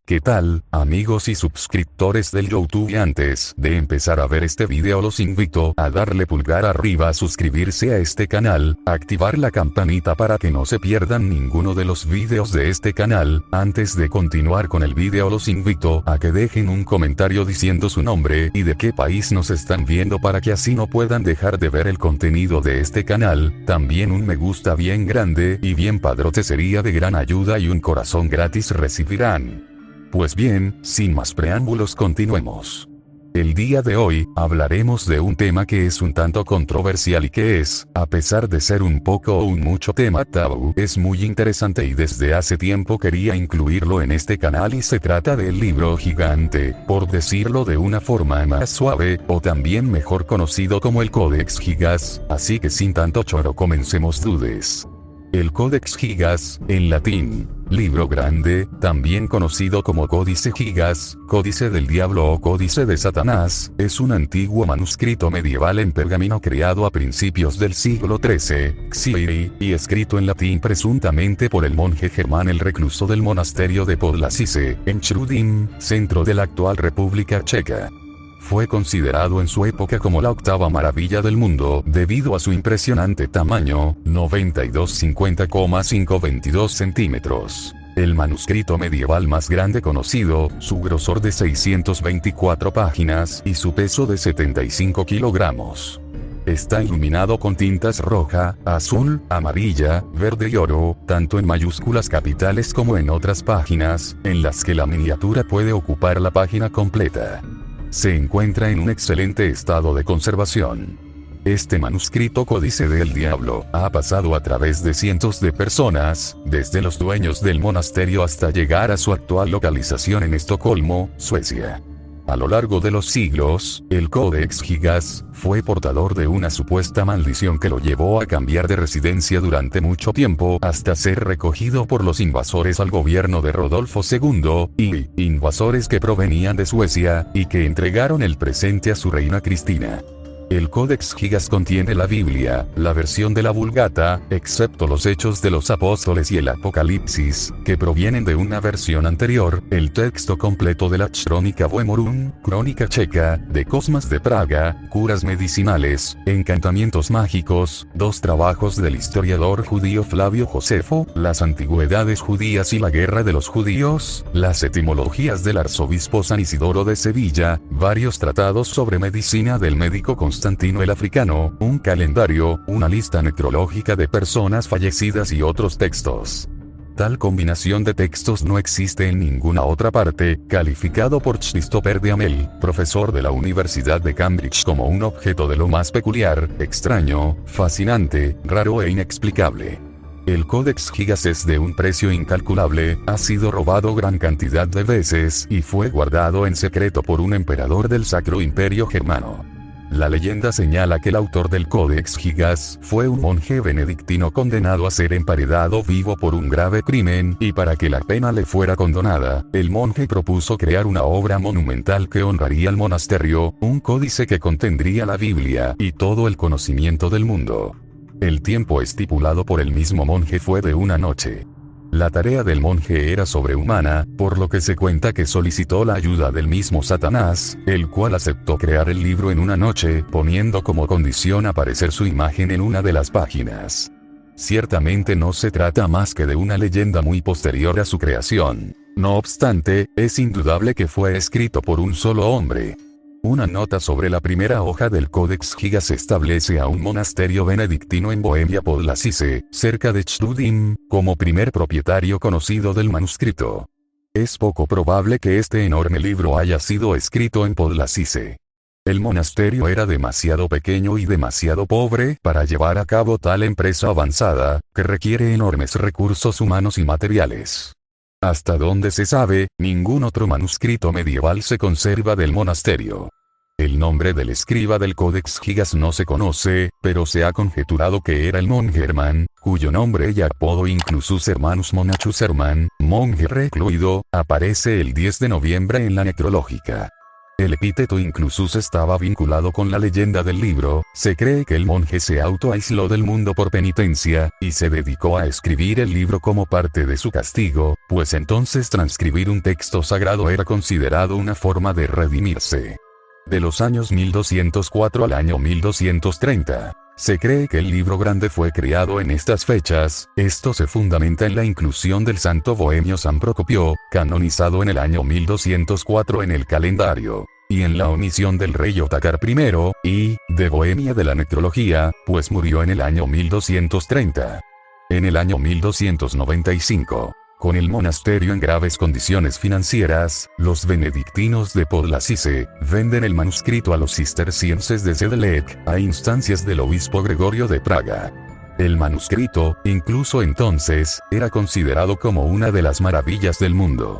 ¿Qué tal, amigos y suscriptores del YouTube? Antes de empezar a ver este video los invito a darle pulgar arriba, a suscribirse a este canal, activar la campanita para que no se pierdan ninguno de los videos de este canal. Antes de continuar con el video los invito a que dejen un comentario diciendo su nombre y de qué país nos están viendo para que así no puedan dejar de ver el contenido de este canal. También un me gusta bien grande y bien padrote sería de gran ayuda y un corazón gratis recibirán. Pues bien, sin más preámbulos continuemos. El día de hoy, hablaremos de un tema que es un tanto controversial y que es, a pesar de ser un poco o un mucho tema tabú, es muy interesante y desde hace tiempo quería incluirlo en este canal y se trata del libro gigante, por decirlo de una forma más suave, o también mejor conocido como el Codex Gigas, así que sin tanto choro comencemos dudes. El Codex Gigas, en latín, libro grande, también conocido como Códice Gigas, Códice del Diablo o Códice de Satanás, es un antiguo manuscrito medieval en pergamino creado a principios del siglo XIII, Xiri, y escrito en latín presuntamente por el monje Germán el recluso del monasterio de Podlasice, en Chrudim, centro de la actual República Checa. Fue considerado en su época como la octava maravilla del mundo debido a su impresionante tamaño, 9250,522 centímetros. El manuscrito medieval más grande conocido, su grosor de 624 páginas y su peso de 75 kilogramos. Está iluminado con tintas roja, azul, amarilla, verde y oro, tanto en mayúsculas capitales como en otras páginas, en las que la miniatura puede ocupar la página completa. Se encuentra en un excelente estado de conservación. Este manuscrito Códice del Diablo ha pasado a través de cientos de personas, desde los dueños del monasterio hasta llegar a su actual localización en Estocolmo, Suecia. A lo largo de los siglos, el Codex Gigas fue portador de una supuesta maldición que lo llevó a cambiar de residencia durante mucho tiempo hasta ser recogido por los invasores al gobierno de Rodolfo II, y invasores que provenían de Suecia y que entregaron el presente a su reina Cristina. El Codex Gigas contiene la Biblia, la versión de la Vulgata, excepto los Hechos de los Apóstoles y el Apocalipsis, que provienen de una versión anterior, el texto completo de la Crónica Bohemorum, crónica checa, de Cosmas de Praga, curas medicinales, encantamientos mágicos, dos trabajos del historiador judío Flavio Josefo, las antigüedades judías y la guerra de los judíos, las etimologías del arzobispo San Isidoro de Sevilla, varios tratados sobre medicina del médico Constantino el Africano, un calendario, una lista necrológica de personas fallecidas y otros textos. Tal combinación de textos no existe en ninguna otra parte, calificado por Christopher de Amel, profesor de la Universidad de Cambridge, como un objeto de lo más peculiar, extraño, fascinante, raro e inexplicable. El Codex Gigas es de un precio incalculable, ha sido robado gran cantidad de veces y fue guardado en secreto por un emperador del Sacro Imperio Germano. La leyenda señala que el autor del Codex Gigas fue un monje benedictino condenado a ser emparedado vivo por un grave crimen, y para que la pena le fuera condonada, el monje propuso crear una obra monumental que honraría al monasterio, un códice que contendría la Biblia y todo el conocimiento del mundo. El tiempo estipulado por el mismo monje fue de una noche. La tarea del monje era sobrehumana, por lo que se cuenta que solicitó la ayuda del mismo Satanás, el cual aceptó crear el libro en una noche, poniendo como condición aparecer su imagen en una de las páginas. Ciertamente no se trata más que de una leyenda muy posterior a su creación. No obstante, es indudable que fue escrito por un solo hombre. Una nota sobre la primera hoja del Codex Gigas establece a un monasterio benedictino en Bohemia Podlasice, cerca de Chrudim, como primer propietario conocido del manuscrito. Es poco probable que este enorme libro haya sido escrito en Podlasice. El monasterio era demasiado pequeño y demasiado pobre para llevar a cabo tal empresa avanzada, que requiere enormes recursos humanos y materiales. Hasta donde se sabe, ningún otro manuscrito medieval se conserva del monasterio. El nombre del escriba del Codex Gigas no se conoce, pero se ha conjeturado que era el monje Hermann, cuyo nombre y apodo Inclusus Hermanus Monachus Hermann, monje recluido, aparece el 10 de noviembre en la necrológica. El epíteto Inclusus estaba vinculado con la leyenda del libro. Se cree que el monje se autoaisló del mundo por penitencia, y se dedicó a escribir el libro como parte de su castigo, pues entonces transcribir un texto sagrado era considerado una forma de redimirse. De los años 1204 al año 1230. Se cree que el libro grande fue creado en estas fechas. Esto se fundamenta en la inclusión del santo bohemio San Procopio, canonizado en el año 1204 en el calendario, y en la omisión del rey Otakar I, de Bohemia de la necrología, pues murió en el año 1230. En el año 1295. Con el monasterio en graves condiciones financieras, los benedictinos de Podlasice venden el manuscrito a los cistercienses de Zedelec, a instancias del obispo Gregorio de Praga. El manuscrito, incluso entonces, era considerado como una de las maravillas del mundo.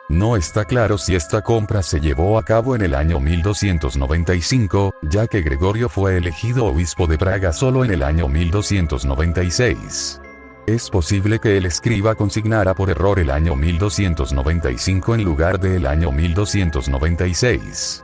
No está claro si esta compra se llevó a cabo en el año 1295, ya que Gregorio fue elegido obispo de Praga solo en el año 1296. Es posible que el escriba consignara por error el año 1295 en lugar del año 1296.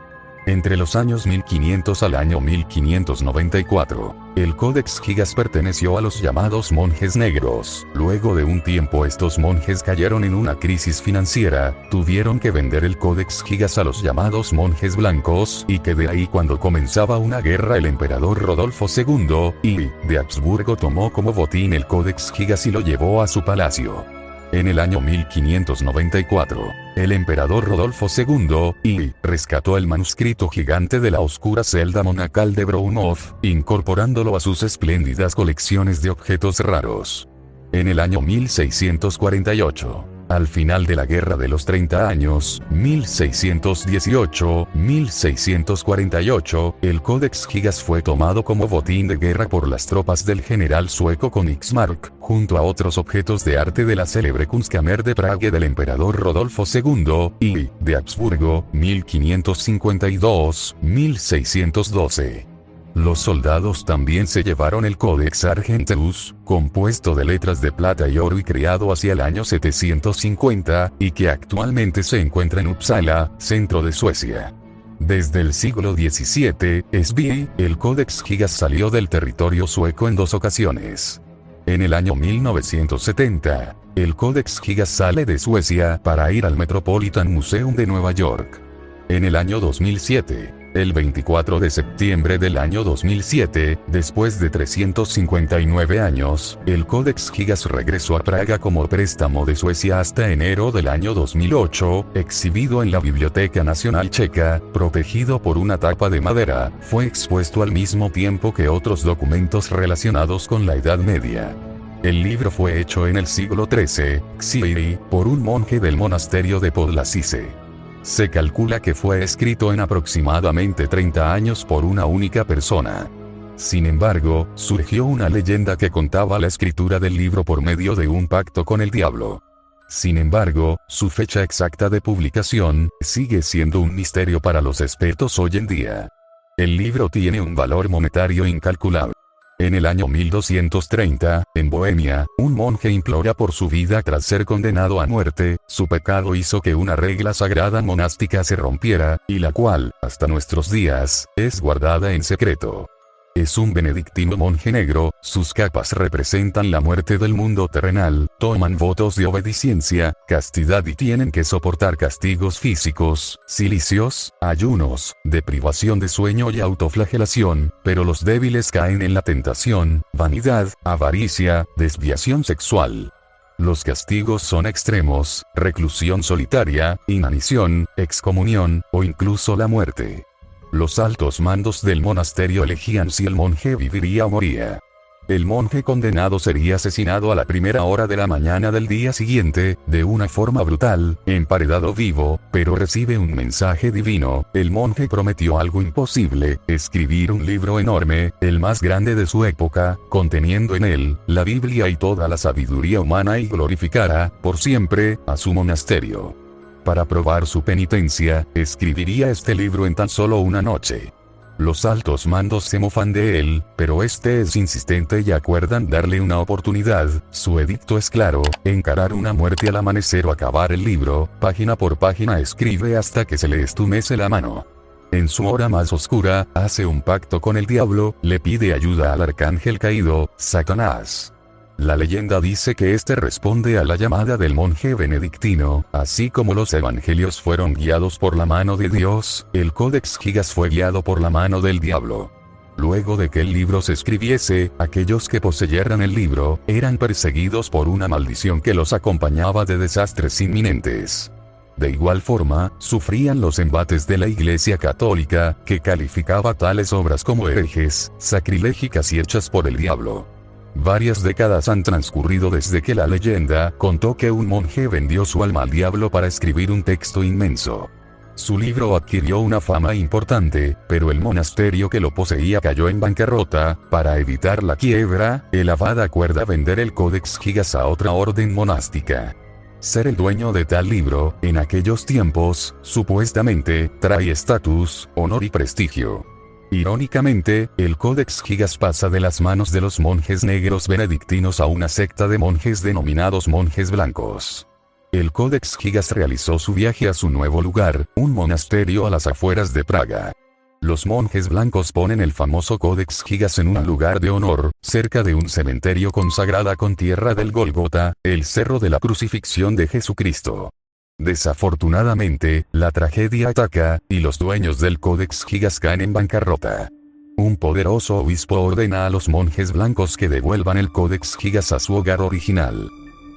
Entre los años 1500 al año 1594, el Codex Gigas perteneció a los llamados monjes negros. Luego de un tiempo estos monjes cayeron en una crisis financiera, tuvieron que vender el Codex Gigas a los llamados monjes blancos, y que de ahí cuando comenzaba una guerra el emperador Rodolfo II, I, de Habsburgo tomó como botín el Codex Gigas y lo llevó a su palacio. En el año 1594, el emperador Rodolfo II, I, rescató el manuscrito gigante de la oscura celda monacal de Broumov, incorporándolo a sus espléndidas colecciones de objetos raros. En el año 1648, al final de la Guerra de los 30 Años, 1618-1648, el Codex Gigas fue tomado como botín de guerra por las tropas del general sueco Königsmark, junto a otros objetos de arte de la célebre Kunstkammer de Praga del emperador Rodolfo II, I, de Habsburgo, 1552-1612. Los soldados también se llevaron el Codex Argenteus, compuesto de letras de plata y oro y creado hacia el año 750, y que actualmente se encuentra en Uppsala, centro de Suecia. Desde el siglo XVII, el Codex Gigas salió del territorio sueco en 2 ocasiones. En el año 1970, el Codex Gigas sale de Suecia para ir al Metropolitan Museum de Nueva York. En el año 2007, el 24 de septiembre del año 2007, después de 359 años, el Codex Gigas regresó a Praga como préstamo de Suecia hasta enero del año 2008, exhibido en la Biblioteca Nacional Checa, protegido por una tapa de madera, fue expuesto al mismo tiempo que otros documentos relacionados con la Edad Media. El libro fue hecho en el siglo XIII, por un monje del monasterio de Podlasice. Se calcula que fue escrito en aproximadamente 30 años por una única persona. Sin embargo, surgió una leyenda que contaba la escritura del libro por medio de un pacto con el diablo. Sin embargo, su fecha exacta de publicación sigue siendo un misterio para los expertos hoy en día. El libro tiene un valor monetario incalculable. En el año 1230, en Bohemia, un monje implora por su vida tras ser condenado a muerte. Su pecado hizo que una regla sagrada monástica se rompiera, y la cual, hasta nuestros días, es guardada en secreto. Es un benedictino monje negro, sus capas representan la muerte del mundo terrenal, toman votos de obediencia, castidad y tienen que soportar castigos físicos, cilicios, ayunos, deprivación de sueño y autoflagelación, pero los débiles caen en la tentación, vanidad, avaricia, desviación sexual. Los castigos son extremos, reclusión solitaria, inanición, excomunión, o incluso la muerte. Los altos mandos del monasterio elegían si el monje viviría o moría. El monje condenado sería asesinado a la primera hora de la mañana del día siguiente, de una forma brutal, emparedado vivo, pero recibe un mensaje divino. El monje prometió algo imposible, escribir un libro enorme, el más grande de su época, conteniendo en él la Biblia y toda la sabiduría humana y glorificara, por siempre, a su monasterio. Para probar su penitencia, escribiría este libro en tan solo una noche. Los altos mandos se mofan de él, pero este es insistente y acuerdan darle una oportunidad. Su edicto es claro: encarar una muerte al amanecer o acabar el libro, página por página escribe hasta que se le estumece la mano. En su hora más oscura, hace un pacto con el diablo, le pide ayuda al arcángel caído, Satanás. La leyenda dice que este responde a la llamada del monje benedictino, así como los evangelios fueron guiados por la mano de Dios, el Codex Gigas fue guiado por la mano del diablo. Luego de que el libro se escribiese, aquellos que poseyeran el libro, eran perseguidos por una maldición que los acompañaba de desastres inminentes. De igual forma, sufrían los embates de la Iglesia Católica, que calificaba tales obras como herejes, sacrilégicas y hechas por el diablo. Varias décadas han transcurrido desde que la leyenda contó que un monje vendió su alma al diablo para escribir un texto inmenso. Su libro adquirió una fama importante, pero el monasterio que lo poseía cayó en bancarrota. Para evitar la quiebra, el abad acuerda vender el Codex Gigas a otra orden monástica. Ser el dueño de tal libro, en aquellos tiempos, supuestamente, trae estatus, honor y prestigio. Irónicamente, el Codex Gigas pasa de las manos de los monjes negros benedictinos a una secta de monjes denominados monjes blancos. El Codex Gigas realizó su viaje a su nuevo lugar, un monasterio a las afueras de Praga. Los monjes blancos ponen el famoso Codex Gigas en un lugar de honor, cerca de un cementerio consagrada con tierra del Gólgota, el cerro de la crucifixión de Jesucristo. Desafortunadamente, la tragedia ataca, y los dueños del Codex Gigas caen en bancarrota. Un poderoso obispo ordena a los monjes blancos que devuelvan el Codex Gigas a su hogar original.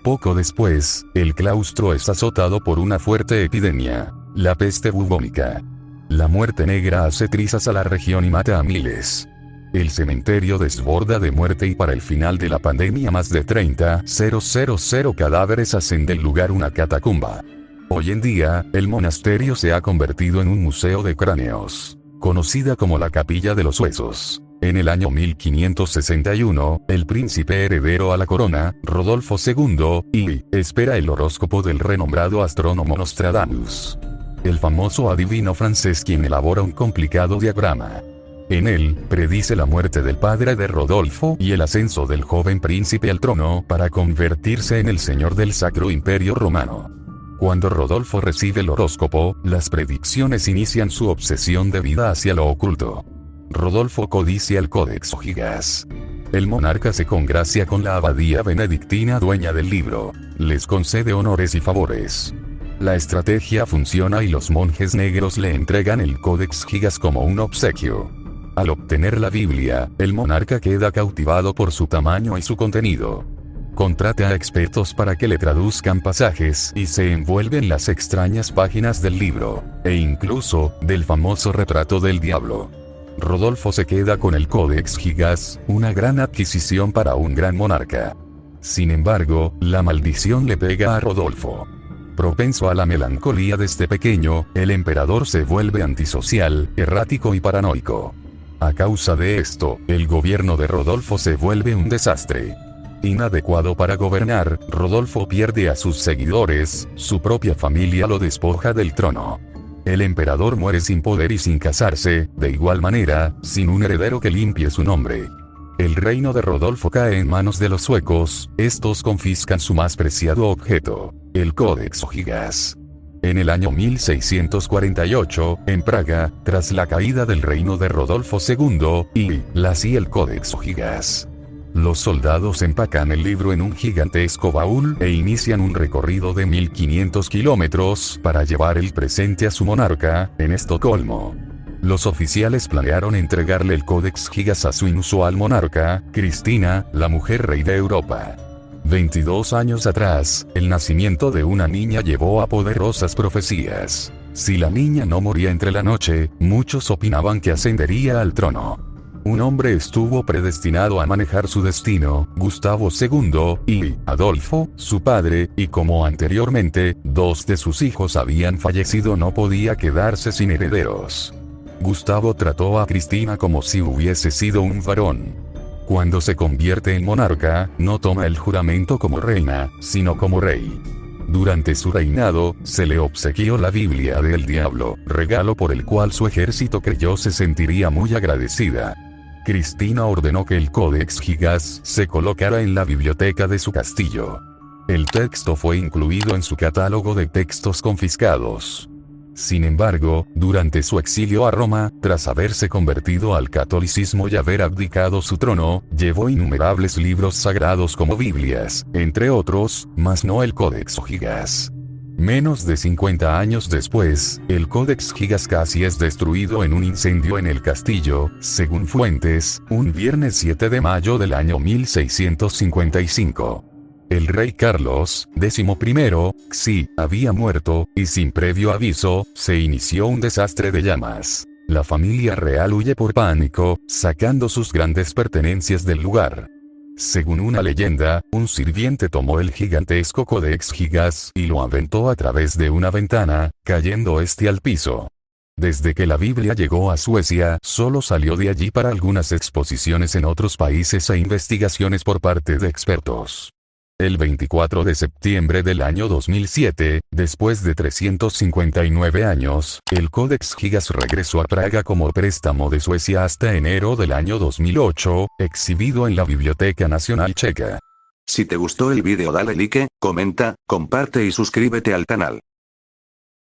Poco después, el claustro es azotado por una fuerte epidemia, la peste bubónica. La muerte negra hace trizas a la región y mata a miles. El cementerio desborda de muerte y para el final de la pandemia más de 30.000 cadáveres hacen del lugar una catacumba. Hoy en día, el monasterio se ha convertido en un museo de cráneos, conocida como la Capilla de los Huesos. En el año 1561, el príncipe heredero a la corona, Rodolfo II, espera el horóscopo del renombrado astrónomo Nostradamus. El famoso adivino francés quien elabora un complicado diagrama. En él, predice la muerte del padre de Rodolfo y el ascenso del joven príncipe al trono para convertirse en el señor del Sacro Imperio Romano. Cuando Rodolfo recibe el horóscopo, las predicciones inician su obsesión de vida hacia lo oculto. Rodolfo codicia el Codex Gigas. El monarca se congracia con la abadía benedictina dueña del libro. Les concede honores y favores. La estrategia funciona y los monjes negros le entregan el Codex Gigas como un obsequio. Al obtener la Biblia, el monarca queda cautivado por su tamaño y su contenido. Contrata a expertos para que le traduzcan pasajes y se envuelve en las extrañas páginas del libro, e incluso, del famoso retrato del diablo. Rodolfo se queda con el Codex Gigas, una gran adquisición para un gran monarca. Sin embargo, la maldición le pega a Rodolfo. Propenso a la melancolía desde pequeño, el emperador se vuelve antisocial, errático y paranoico. A causa de esto, el gobierno de Rodolfo se vuelve un desastre. Inadecuado para gobernar, Rodolfo pierde a sus seguidores, su propia familia lo despoja del trono. El emperador muere sin poder y sin casarse, de igual manera, sin un heredero que limpie su nombre. El reino de Rodolfo cae en manos de los suecos, estos confiscan su más preciado objeto, el Codex Gigas. En el año 1648, en Praga, tras la caída del reino de Rodolfo II, nació el Codex Gigas. Los soldados empacan el libro en un gigantesco baúl e inician un recorrido de 1500 kilómetros para llevar el presente a su monarca, en Estocolmo. Los oficiales planearon entregarle el Codex Gigas a su inusual monarca, Cristina, la mujer rey de Europa. 22 años atrás, el nacimiento de una niña llevó a poderosas profecías. Si la niña no moría entre la noche, muchos opinaban que ascendería al trono. Un hombre estuvo predestinado a manejar su destino, Gustavo II, y Adolfo, su padre, y como anteriormente, 2 de sus hijos habían fallecido, no podía quedarse sin herederos. Gustavo trató a Cristina como si hubiese sido un varón. Cuando se convierte en monarca, no toma el juramento como reina, sino como rey. Durante su reinado, se le obsequió la Biblia del Diablo, regalo por el cual su ejército creyó se sentiría muy agradecida. Cristina ordenó que el Codex Gigas se colocara en la biblioteca de su castillo. El texto fue incluido en su catálogo de textos confiscados. Sin embargo, durante su exilio a Roma, tras haberse convertido al catolicismo y haber abdicado su trono, llevó innumerables libros sagrados como Biblias, entre otros, mas no el Codex Gigas. Menos de 50 años después, el Codex Gigas casi es destruido en un incendio en el castillo, según fuentes, un viernes 7 de mayo del año 1655. El rey Carlos XI, Xi, había muerto, y sin previo aviso, se inició un desastre de llamas. La familia real huye por pánico, sacando sus grandes pertenencias del lugar. Según una leyenda, un sirviente tomó el gigantesco Codex Gigas y lo aventó a través de una ventana, cayendo este al piso. Desde que la Biblia llegó a Suecia, solo salió de allí para algunas exposiciones en otros países e investigaciones por parte de expertos. El 24 de septiembre del año 2007, después de 359 años, el Codex Gigas regresó a Praga como préstamo de Suecia hasta enero del año 2008, exhibido en la Biblioteca Nacional Checa. Si te gustó el vídeo dale like, comenta, comparte y suscríbete al canal.